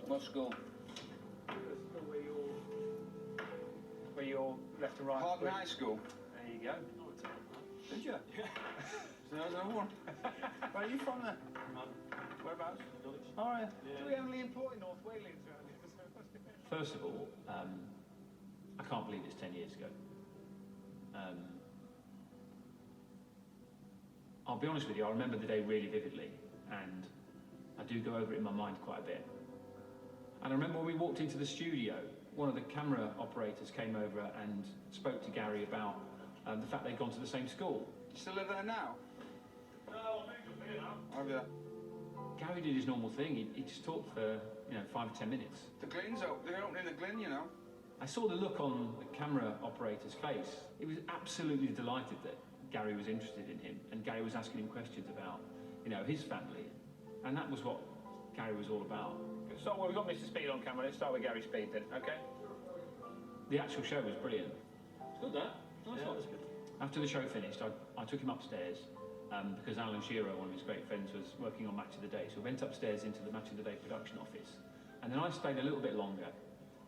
What school? Where you're left and right. Harden High School. There you go. Did you? Yeah. So there's another one. Where are you from then? Whereabouts? All right. Yeah. Do we only import North Wales around here? First of all, I can't believe it's 10 years ago. I'll be honest with you, I remember the day really vividly, and I do go over it in my mind quite a bit. And I remember when we walked into the studio, one of the camera operators came over and spoke to Gary about the fact they'd gone to the same school. You still live there now? No, I moved up here now. Have you? Gary did his normal thing. He just talked for 5 or 10 minutes. The Glen's open. They're opening the Glen, you know. I saw the look on the camera operator's face. He was absolutely delighted that Gary was interested in him, and Gary was asking him questions about, his family, and that was what Gary was all about. So we've got Mr. Speed on camera. Let's start with Gary Speed then, okay? The actual show was brilliant. It's good, that. Nice one. That's good. After the show finished, I took him upstairs because Alan Shearer, one of his great friends, was working on Match of the Day. So we went upstairs into the Match of the Day production office, and then I stayed a little bit longer.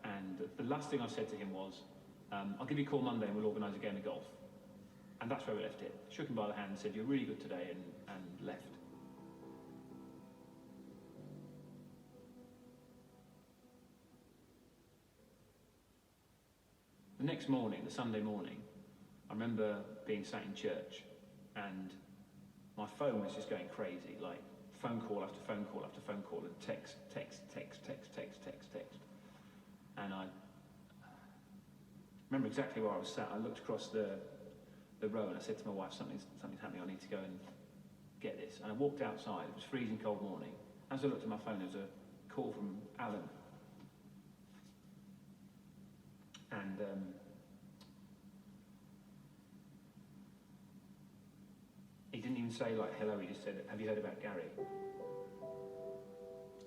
And the last thing I said to him was, I'll give you a call Monday and we'll organise a game of golf. And that's where we left it. Shook him by the hand, said, "You're really good today," and left. The next morning, the Sunday morning, I remember being sat in church and my phone was just going crazy, like phone call after phone call after phone call, and text. And I remember exactly where I was sat. I looked across the row and I said to my wife, something's happening, I need to go and get this. And I walked outside, it was a freezing cold morning. As I looked at my phone, there was a call from Alan. And he didn't even say like hello, he just said, "Have you heard about Gary?"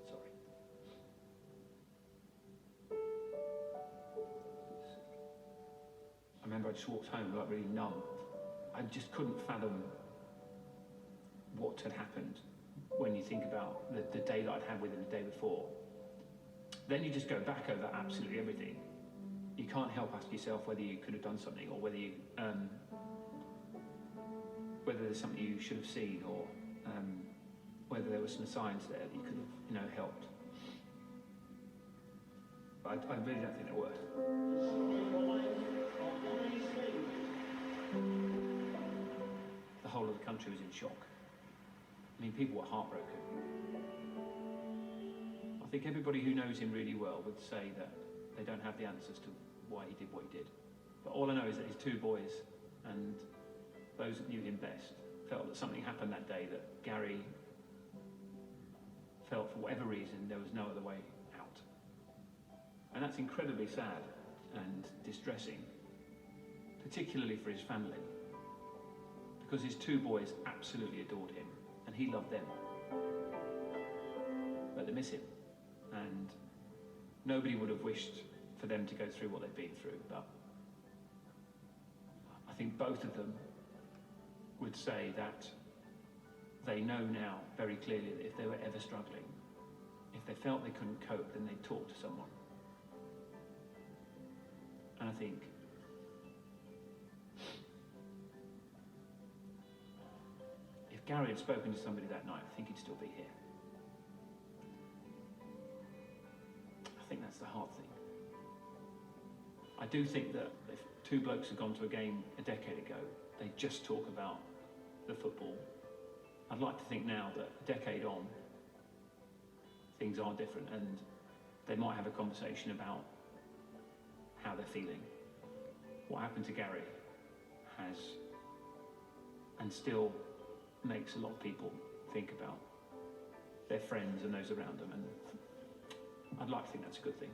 Sorry. I remember I just walked home like really numb. I just couldn't fathom what had happened when you think about the day that I'd had with him the day before. Then you just go back over absolutely everything. You can't help ask yourself whether you could have done something, or whether there's something you should have seen, or whether there were some signs there that you could have, helped. But I really don't think there were. The whole of the country was in shock. I mean, people were heartbroken. I think everybody who knows him really well would say that they don't have the answers to why he did what he did. But all I know is that his two boys, and those that knew him best, felt that something happened that day that Gary felt, for whatever reason, there was no other way out. And that's incredibly sad and distressing, particularly for his family, because his two boys absolutely adored him, and he loved them. But they miss him, and nobody would have wished for them to go through what they've been through, but I think both of them would say that they know now very clearly that if they were ever struggling, if they felt they couldn't cope, then they'd talk to someone. And I think if Gary had spoken to somebody that night, I think he'd still be here. I think that's the hard thing. I do think that if two blokes had gone to a game a decade ago, they'd just talk about the football. I'd like to think now that a decade on, things are different, and they might have a conversation about how they're feeling. What happened to Gary has, and still makes a lot of people think about their friends and those around them, and I'd like to think that's a good thing.